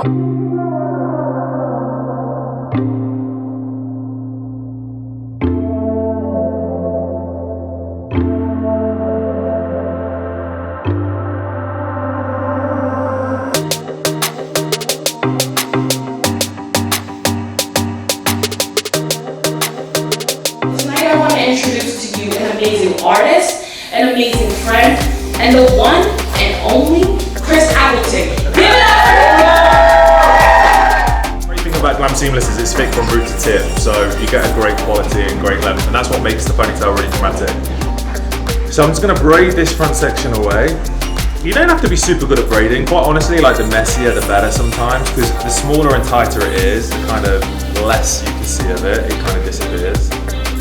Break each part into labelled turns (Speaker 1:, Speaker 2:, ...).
Speaker 1: Tonight I want to introduce to you an amazing artist, an amazing friend, and the one and only Chris Appleton. Give it up!
Speaker 2: The great thing about Glam Seamless is it's fit from root to tip, so you get a great quality and great length, and that's what makes the ponytail really dramatic. So I'm just going to braid this front section away. You don't have to be super good at braiding. Quite honestly, like the messier the better sometimes, because the smaller and tighter it is, the kind of less you can see of it, it kind of disappears.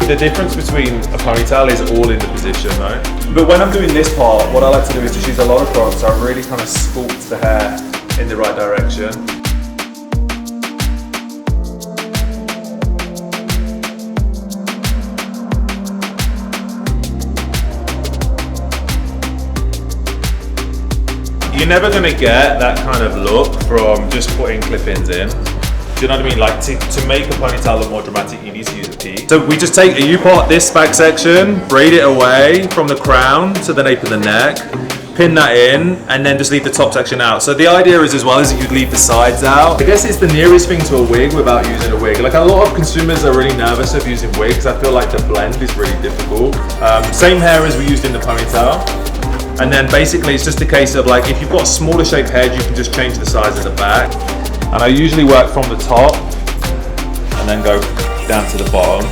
Speaker 2: The difference between a ponytail is all in the position though. But when I'm doing this part, what I like to do is just use a lot of product so I really kind of sculpt the hair in the right direction. You're never going to get that kind of look from just putting clip-ins in. Do you know what I mean? Like to make a ponytail look more dramatic, you need to use a P. So we just take a U-part, this back section, braid it away from the crown to the nape of the neck, pin that in, and then just leave the top section out. So the idea is as well is that you'd leave the sides out. I guess it's the nearest thing to a wig without using a wig. Like a lot of consumers are really nervous of using wigs. I feel like the blend is really difficult. Same hair as we used in the ponytail. And then basically it's just a case of like, if you've got a smaller shaped head, you can just change the size of the back. And I usually work from the top and then go down to the bottom.